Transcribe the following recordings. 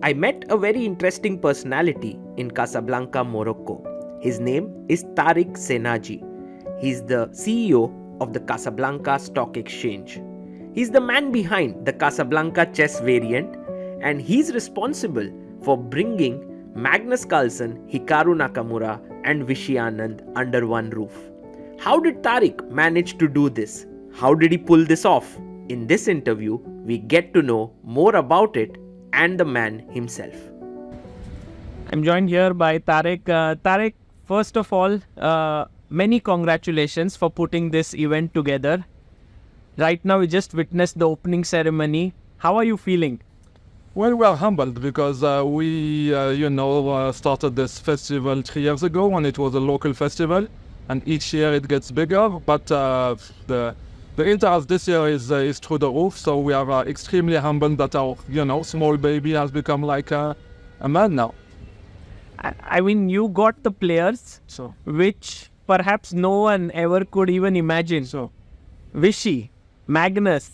I met a very interesting personality in Casablanca, Morocco. His name is Tarik Senhaji. He's the CEO of the Casablanca Stock Exchange. He's the man behind the Casablanca Chess Variant, and he's responsible for bringing Magnus Carlsen, Hikaru Nakamura, and Vishy Anand under one roof. How did Tarik manage to do this? How did he pull this off? In this interview, we get to know more about it and the man himself. I'm joined here by Tarik. Tarik, first of all, many congratulations for putting this event together. Right now, we just witnessed the opening ceremony. How are you feeling? Well, we are humbled because we started this festival 3 years ago, and it was a local festival, and each year it gets bigger. But the interest this year is through the roof, so we are extremely humbled that our small baby has become like a man now. I mean, you got the players, which perhaps no one ever could even imagine. Vishy, Magnus,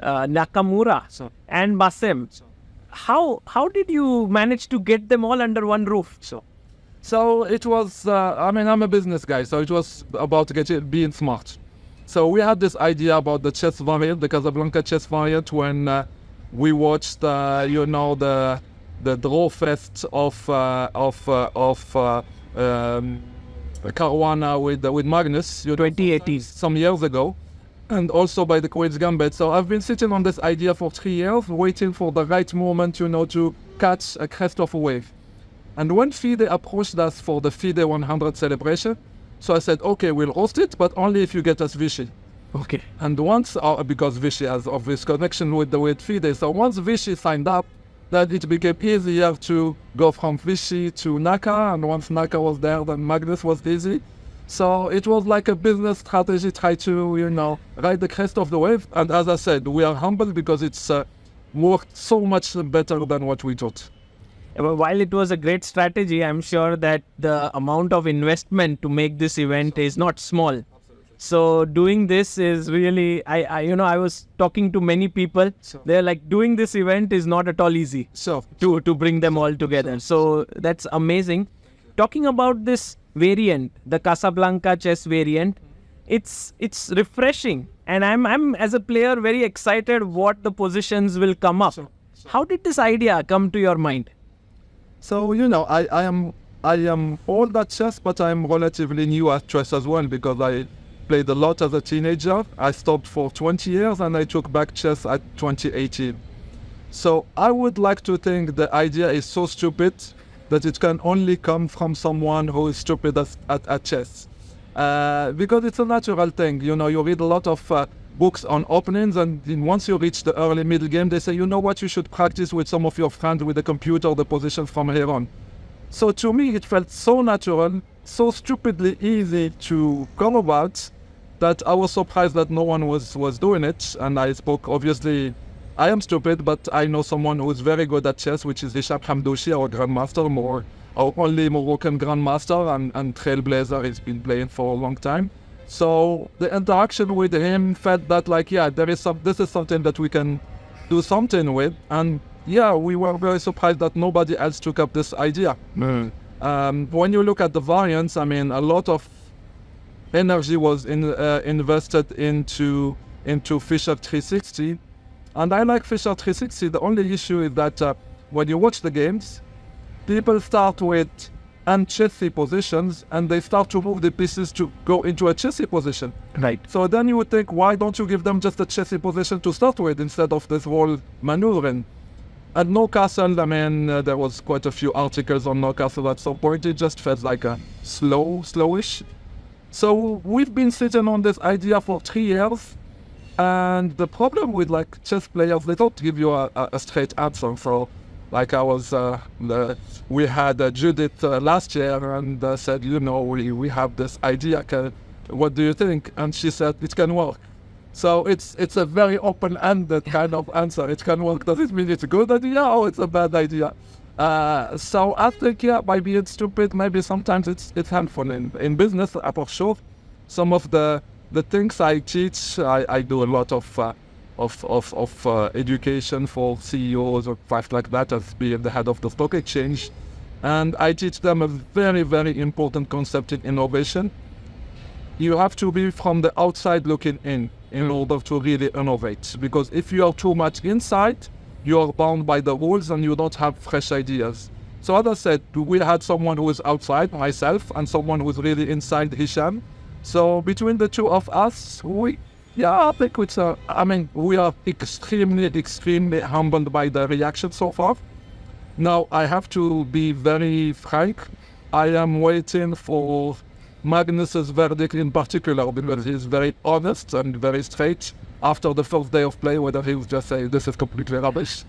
Nakamura, and Bassem. How did you manage to get them all under one roof? So it was, I'm a business guy, so it was about being smart. So we had this idea about the chess variant, the Casablanca Chess Variant, when we watched, the draw fest of Caruana with Magnus, 2018, some years ago, and also by the Queen's Gambit. So I've been sitting on this idea for 3 years, waiting for the right moment, to catch a crest of a wave. And when FIDE approached us for the FIDE 100 celebration, so I said, okay, we'll host it, but only if you get us Vishy. Okay. And once, because Vishy has obvious connection with FIDE, so once Vishy signed up, then it became easier to go from Vishy to Naka, and once Naka was there, then Magnus was easy. So it was like a business strategy, try to, ride the crest of the wave. And as I said, we are humbled because it's worked so much better than what we thought. While it was a great strategy, I'm sure that the amount of investment to make this event is not small. So doing this is really, I was talking to many people. They're like, doing this event is not at all easy to bring them all together. So that's amazing. Talking about this variant, the Casablanca Chess Variant, it's refreshing, and I'm as a player very excited what the positions will come up. How did this idea come to your mind? So I am old at chess, but I'm relatively new at chess as well, because I played a lot as a teenager. I stopped for 20 years and I took back chess at 2018. So I would like to think the idea is so stupid that it can only come from someone who is stupid at chess. Because it's a natural thing. You read a lot of books on openings, and once you reach the early middle game, they say, you know what, you should practice with some of your friends with the computer, the position from here on. So to me, it felt so natural, so stupidly easy to come about, that I was surprised that no one was doing it. And I spoke, obviously, I am stupid, but I know someone who is very good at chess, which is Vishy Hamdouchi, our grandmaster, our only Moroccan grandmaster and trailblazer. He's been playing for a long time. So the interaction with him felt that, like, yeah, this is something that we can do something with. And yeah, we were very surprised that nobody else took up this idea. When you look at the variants, a lot of energy was invested into Fischer 360. And I like Fischer 360. The only issue is that when you watch the games, people start with un-chessy positions, and they start to move the pieces to go into a chessy position. Right. So then you would think, why don't you give them just a chessy position to start with instead of this whole maneuvering? At Newcastle, there was quite a few articles on Newcastle at some point. It just felt like a slowish. So we've been sitting on this idea for 3 years, and the problem with chess players, they don't give you a straight answer. So we had Judith last year, and said, we have this idea. What do you think? And she said, it can work. So it's a very open-ended kind of answer. It can work. Does it mean it's a good idea or it's a bad idea? So I think, by being stupid, maybe sometimes it's helpful in business, for sure. Some of the things I teach, I do a lot of education for CEOs or stuff like that as being the head of the stock exchange. And I teach them a very, very important concept in innovation. You have to be from the outside looking in order to really innovate. Because if you are too much inside, you are bound by the rules and you don't have fresh ideas. So as I said, we had someone who is outside, myself, and someone who is really inside, Hisham. So between the two of us, I think we are extremely, extremely humbled by the reaction so far. Now, I have to be very frank. I am waiting for Magnus's verdict in particular because he's very honest and very straight after the first day of play, whether he will just say, this is completely rubbish.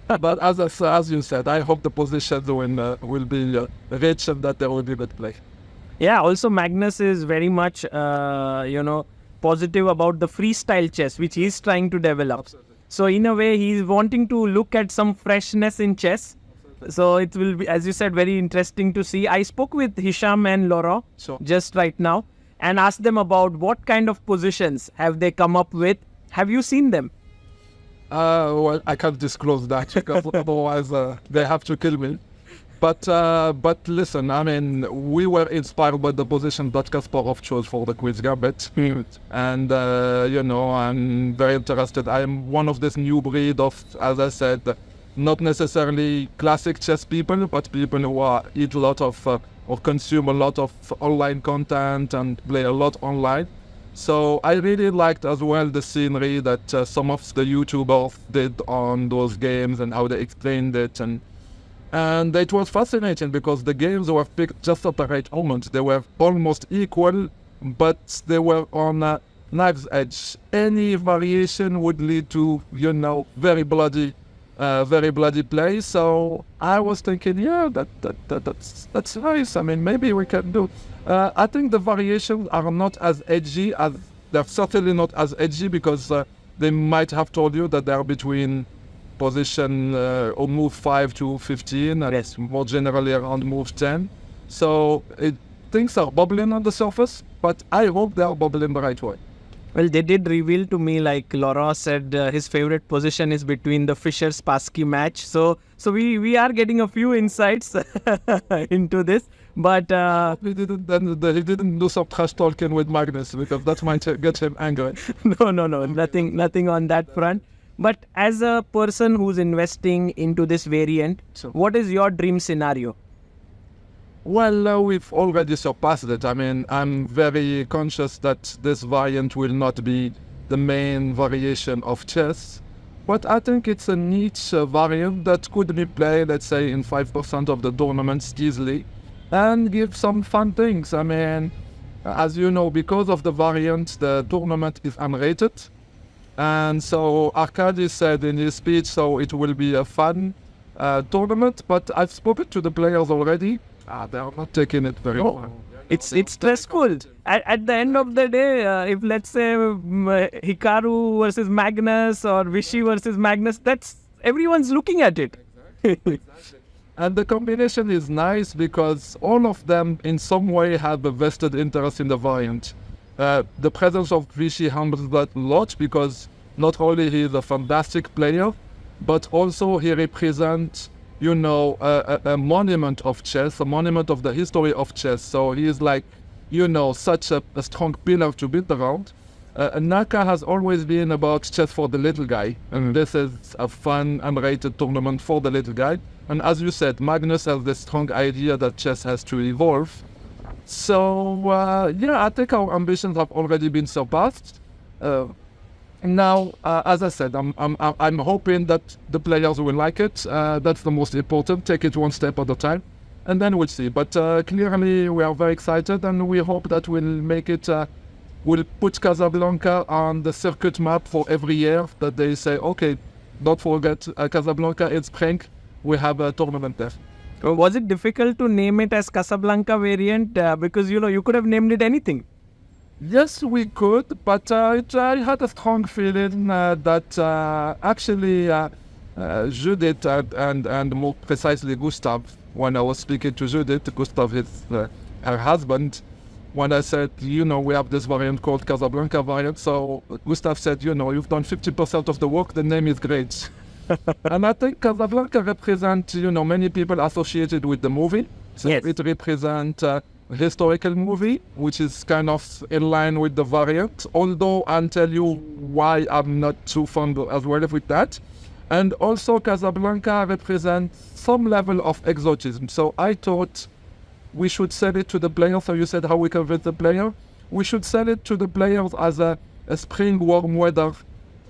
But as you said, I hope the positions will be rich and that there will be good play. Yeah, also Magnus is very much, positive about the freestyle chess, which he's trying to develop. So in a way, he's wanting to look at some freshness in chess. So it will be, as you said, very interesting to see. I spoke with Hisham and Laurent just right now and asked them about what kind of positions have they come up with. Have you seen them? Well, I can't disclose that because otherwise they have to kill me. But listen, I mean, we were inspired by the position that Kasparov chose for the Quiz Gambit. And, I'm very interested. I'm one of this new breed of, as I said, not necessarily classic chess people, but people who eat a lot of, or consume a lot of online content and play a lot online. So I really liked as well the scenery that some of the YouTubers did on those games and how they explained it. And it was fascinating because the games were picked just at the right moment. They were almost equal, but they were on a knife's edge. Any variation would lead to, very bloody play. So I was thinking, that's nice. I mean, maybe we can do. I think the variations are not as edgy as they're certainly not as edgy because they might have told you that they're between position or move 5 to 15 and Yes. more generally around move 10. So things are bubbling on the surface, but I hope they are bubbling the right way. Well, they did reveal to me, like Laurent said, his favorite position is between the Fischer-Spassky match. So we are getting a few insights into this. But He didn't do some trash talking with Magnus because that might get him angry. no, nothing on that front. But as a person who's investing into this variant, what is your dream scenario? Well, we've already surpassed it. I mean, I'm very conscious that this variant will not be the main variation of chess. But I think it's a niche variant that could be played, let's say, in 5% of the tournaments easily and give some fun things. I mean, as you know, because of the variant, the tournament is unrated. And so Arkady said in his speech, so it will be a fun tournament. But I've spoken to the players already. They are not taking it very well. It's stressful. At the end of the day, if let's say Hikaru versus Magnus or Vishy versus Magnus, that's everyone's looking at it. And the combination is nice because all of them in some way have a vested interest in the variant. The presence of Vishy humbles that a lot because not only he is a fantastic player, but also he represents, a monument of chess, a monument of the history of chess. So he is like, such a strong pillar to build around. Naka has always been about chess for the little guy. And this is a fun, unrated tournament for the little guy. And as you said, Magnus has this strong idea that chess has to evolve. So, I think our ambitions have already been surpassed. Now, as I said, I'm hoping that the players will like it. That's the most important. Take it one step at a time, and then we'll see. But clearly, we are very excited, and we hope that we'll make it. We'll put Casablanca on the circuit map for every year. That they say, okay, don't forget Casablanca in spring. We have a tournament there. Was it difficult to name it as Casablanca Variant? Because you could have named it anything. Yes, we could, but I had a strong feeling that actually Judith and more precisely Gustav, when I was speaking to Judith, Gustav is her husband, when I said, we have this variant called Casablanca Variant. So Gustav said, you've done 50% of the work, the name is great. And I think Casablanca represents, many people associated with the movie. So Yes. it represents a historical movie, which is kind of in line with the variant, although I'll tell you why I'm not too fond as well with that. And also Casablanca represents some level of exotism. So I thought we should sell it to the players. So you said how we convince the player. We should sell it to the players as a spring warm weather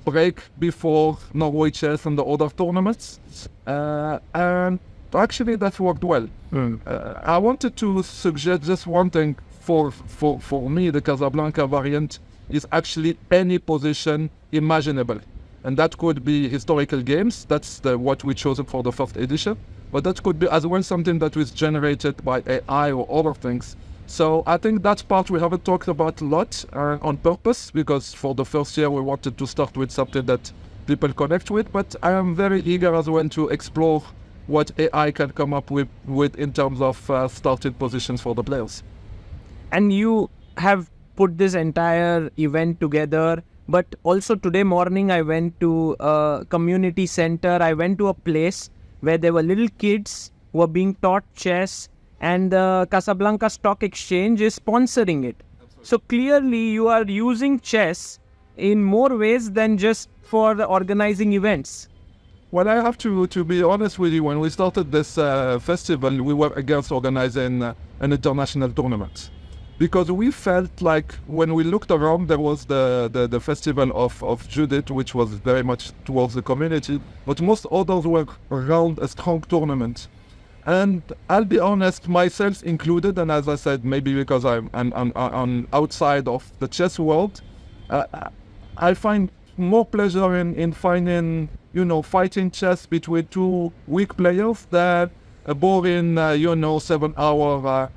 break before Norway Chess and the other tournaments. And actually that worked well. I wanted to suggest just one thing for me. The Casablanca variant is actually any position imaginable. And that could be historical games. That's what we chose for the first edition. But that could be as well something that was generated by AI or other things. So I think that part we haven't talked about a lot on purpose, because for the first year we wanted to start with something that people connect with. But I am very eager as well to explore what AI can come up with in terms of starting positions for the players. And you have put this entire event together. But also today morning, I went to a community center. I went to a place where there were little kids who were being taught chess, and the Casablanca Stock Exchange is sponsoring it. So clearly you are using chess in more ways than just for the organizing events. Well, I have to be honest with you. When we started this festival, we were against organizing an international tournament, because we felt like when we looked around, there was the festival of Judith, which was very much towards the community, but most others were around a strong tournament. And I'll be honest, myself included, and as I said, maybe because I'm outside of the chess world, I find more pleasure in finding, fighting chess between two weak players than a boring, 7-hour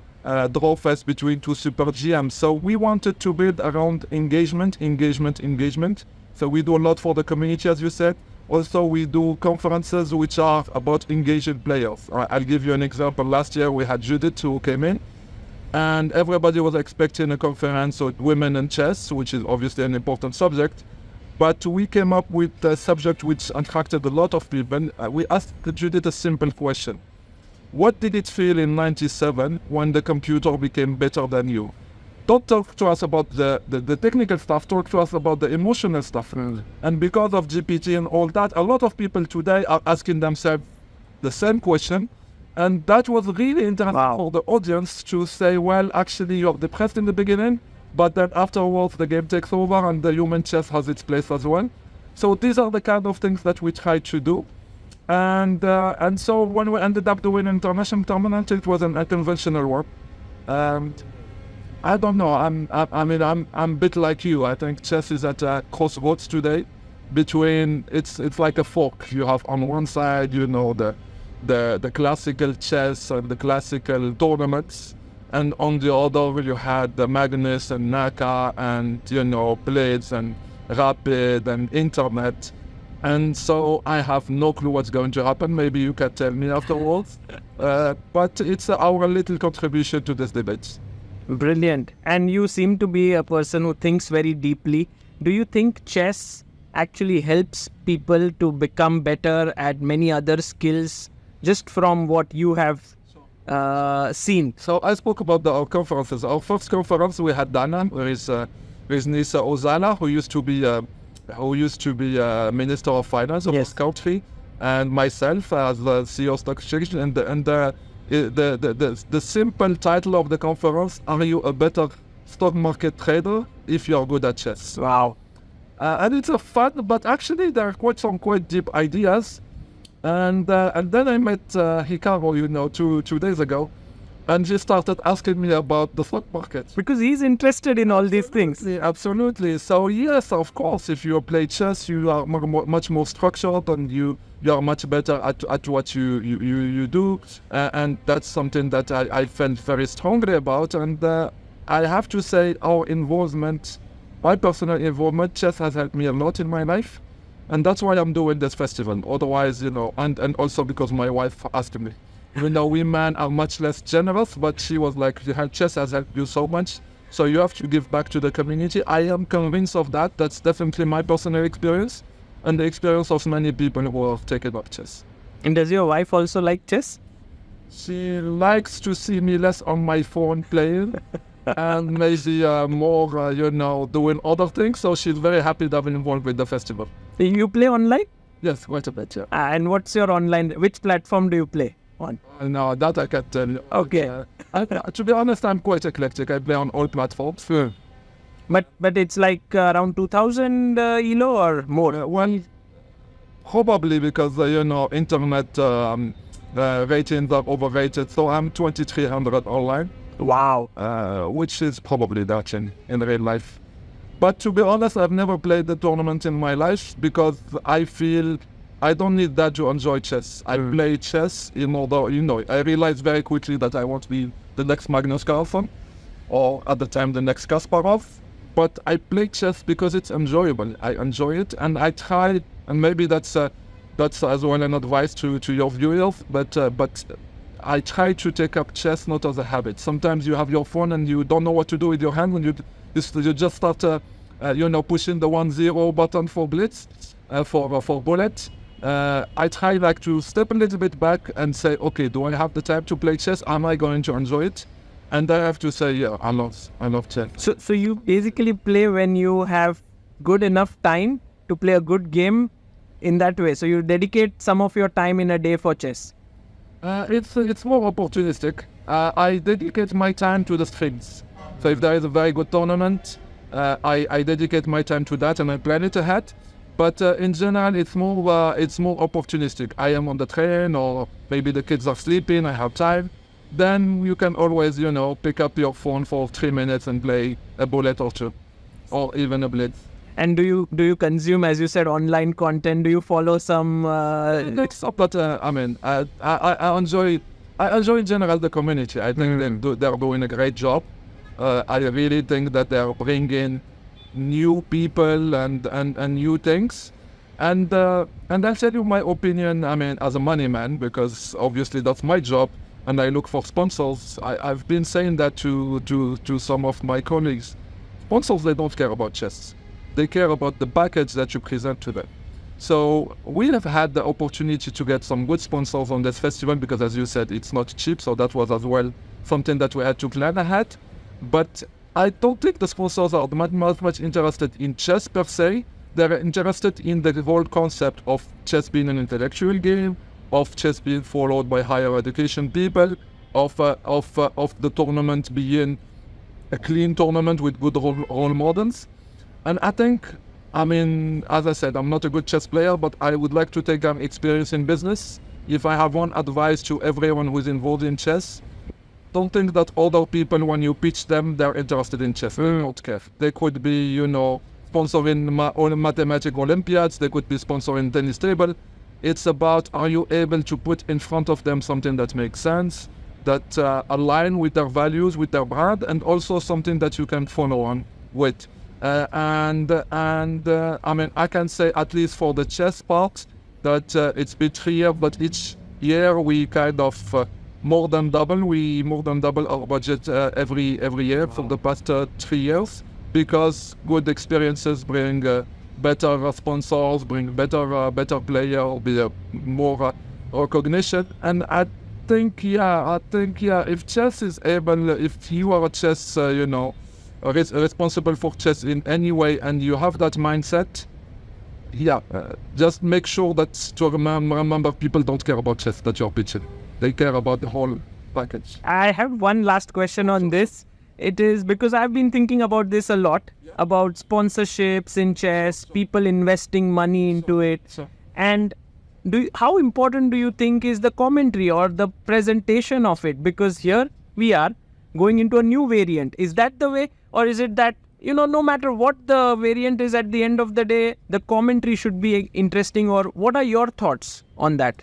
draw fest between two super GMs. So we wanted to build around engagement. So we do a lot for the community, as you said. Also, we do conferences which are about engaging players. I'll give you an example. Last year we had Judith who came in, and everybody was expecting a conference on women and chess, which is obviously an important subject. But we came up with a subject which attracted a lot of people. We asked Judith a simple question. What did it feel in '97 when the computer became better than you? Don't talk to us about the technical stuff, talk to us about the emotional stuff. And because of GPT and all that, a lot of people today are asking themselves the same question. And that was really interesting for the audience to say, well, actually you're depressed in the beginning, but then afterwards the game takes over and the human chess has its place as well. So these are the kind of things that we try to do. And so when we ended up doing an international tournament, it was an unconventional work. I don't know. I'm a bit like you. I think chess is at a crossroads today. Between it's like a fork. You have on one side, the classical chess and the classical tournaments, and on the other you had the Magnus and Naka and Blades and Rapid and Internet. And so I have no clue what's going to happen. Maybe you can tell me afterwards. But it's our little contribution to this debate. Brilliant. And you seem to be a person who thinks very deeply. Do you think chess actually helps people to become better at many other skills, just from what you have seen? So I spoke about our conferences. Our first conference we had Dana, where is Nisa Ozala, who used to be Minister of Finance of this country, and myself as the CEO of Stock Exchange, and the simple title of the conference: Are you a better stock market trader if you are good at chess? Wow. And it's a fun, but actually there are quite deep ideas. And then I met Hikaru, 2 days ago, and she started asking me about the stock market. Because he's interested in all these things. Absolutely. So yes, of course, if you play chess, you are much more structured, and you are much better at what you do. And that's something that I felt very strongly about. And I have to say, our involvement, my personal involvement, chess has helped me a lot in my life. And that's why I'm doing this festival. Otherwise, and also because my wife asked me. We men are much less generous, but she was like, chess has helped you so much. So you have to give back to the community. I am convinced of that. That's definitely my personal experience and the experience of many people who have taken up chess. And does your wife also like chess? She likes to see me less on my phone playing and maybe more, doing other things. So she's very happy that I'm involved with the festival. You play online? Yes, quite a bit, yeah. And what's your online? Which platform do you play on? No, that I can't tell you. Okay. To be honest, I'm quite eclectic. I play on all platforms. But it's like around 2000 ELO or more? Well, probably because, internet ratings are overrated. So I'm 2300 online. Wow. Which is probably that in real life. But to be honest, I've never played the tournament in my life because I feel I don't need that to enjoy chess. I play chess in order, I realized very quickly that I want to be the next Magnus Carlsen or at the time the next Kasparov. But I play chess because it's enjoyable. I enjoy it and I try, and maybe that's as well an advice to your viewers, but I try to take up chess not as a habit. Sometimes you have your phone and you don't know what to do with your hand and you just start, pushing the 1-0 button for blitz, for bullet. I try to step a little bit back and say, okay, do I have the time to play chess? Am I going to enjoy it? And I have to say, yeah, I love chess. So you basically play when you have good enough time to play a good game in that way. So you dedicate some of your time in a day for chess. It's more opportunistic. I dedicate my time to the streams. So if there is a very good tournament, I dedicate my time to that and I plan it ahead. But in general, it's more opportunistic. I am on the train or maybe the kids are sleeping, I have time. Then you can always, pick up your phone for 3 minutes and play a bullet or two, or even a blitz. And do you consume, as you said, online content? Do you follow some? It's not that. I enjoy in general the community. I think they're doing a great job. I really think that they're bringing new people and new things. And I'll tell you my opinion. As a money man, because obviously that's my job, and I look for sponsors. I've been saying that to some of my colleagues. Sponsors, they don't care about chess. They care about the package that you present to them. So we have had the opportunity to get some good sponsors on this festival because, as you said, it's not cheap. So that was as well something that we had to plan ahead. But I don't think the sponsors are much interested in chess per se. They're interested in the whole concept of chess being an intellectual game, of chess being followed by higher education people, of the tournament being a clean tournament with good role models. And I think, as I said, I'm not a good chess player, but I would like to take experience in business. If I have one advice to everyone who is involved in chess, don't think that other people, when you pitch them, they're interested in chess. They don't care. They could be, sponsoring mathematical Olympiads. They could be sponsoring tennis table. It's about, are you able to put in front of them something that makes sense, that align with their values, with their brand, and also something that you can follow on with. I can say, at least for the chess part, that it's been 3 years, but each year we kind of more than double our budget every year for the past 3 years, because good experiences bring better sponsors, bring better player, more recognition. And I think if chess is able, if you are a chess responsible for chess in any way and you have that mindset, just make sure that to remember people don't care about chess that you're pitching. They care about the whole package. I have one last question on this. It is because I've been thinking about this a lot, about sponsorships in chess, people investing money into it. And how important do you think is the commentary or the presentation of it? Because here we are going into a new variant. Is that the way? Or is it that, no matter what the variant is, at the end of the day, the commentary should be interesting? Or what are your thoughts on that?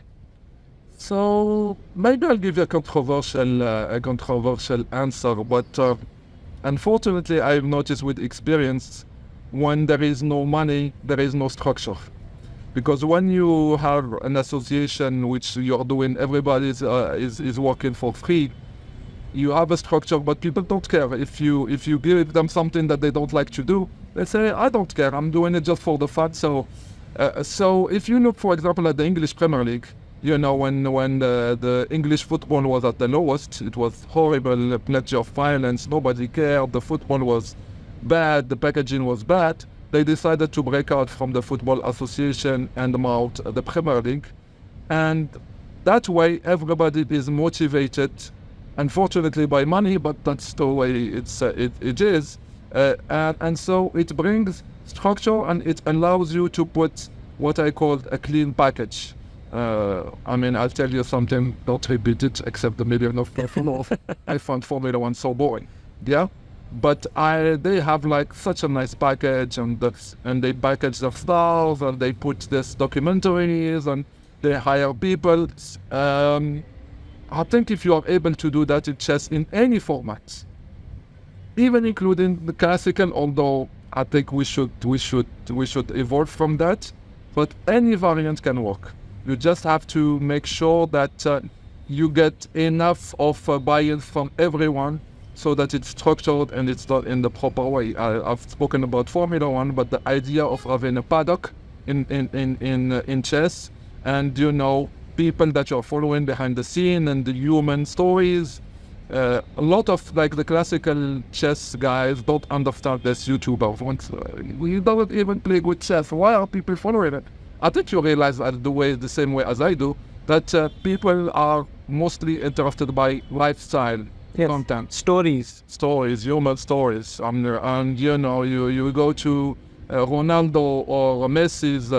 So maybe I'll give you a controversial answer, but unfortunately I've noticed with experience, when there is no money, there is no structure. Because when you have an association which you're doing, everybody is working for free, you have a structure, but people don't care. If you give them something that they don't like to do, they say, I don't care, I'm doing it just for the fun. So if you look, for example, at the English Premier League, you know, when the English football was at the lowest, it was horrible, plenty of violence, nobody cared, the football was bad, the packaging was bad. They decided to break out from the Football Association and mount the Premier League. And that way, everybody is motivated, unfortunately by money, but that's the way it is. And so it brings structure, and it allows you to put what I call a clean package. I mean, I'll tell you something, don't repeat it, except the million of people. I found Formula One so boring. Yeah? But they have like such a nice package, and they package the stars, and they put this documentaries, and they hire people. I think if you are able to do that in chess in any format, even including the classical, although I think we should evolve from that, but any variant can work. You just have to make sure that you get enough of buy-in from everyone, so that it's structured and it's done in the proper way. I've spoken about Formula One, but the idea of having a paddock in chess, and you know, people that you're following behind the scene and the human stories. A lot of like the classical chess guys don't understand this YouTuber. We don't even play good chess. Why are people following it? I think you realize that the same way as I do, that people are mostly interested by lifestyle. Yes. Content, stories, human stories. And you know, you go to Ronaldo or Messi's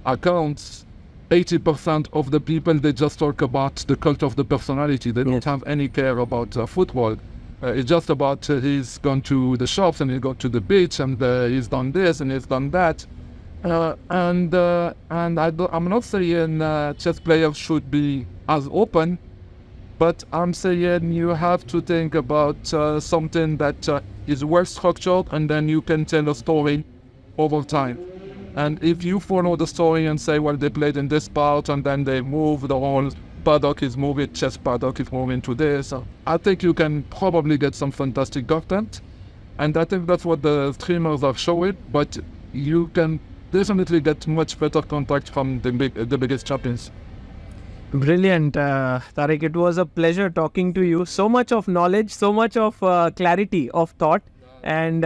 accounts, 80% of the people, they just talk about the cult of the personality. They don't have any care about football. It's just about he's gone to the shops and he's gone to the beach and he's done this and he's done that. And I'm not saying chess players should be as open, but I'm saying you have to think about something that is well structured, and then you can tell a story over time. And if you follow the story and say, well, they played in this part, and then they move, the whole paddock is moving, chess paddock is moving to this, I think you can probably get some fantastic content. And I think that's what the streamers are showing, but you can definitely get much better contact from the biggest champions. Brilliant, Tarik. It was a pleasure talking to you. So much of knowledge, so much of clarity of thought. And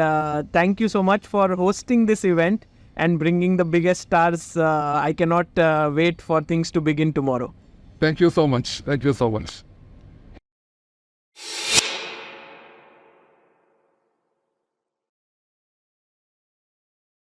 thank you so much for hosting this event and bringing the biggest stars. I cannot wait for things to begin tomorrow. Thank you so much. Thank you so much.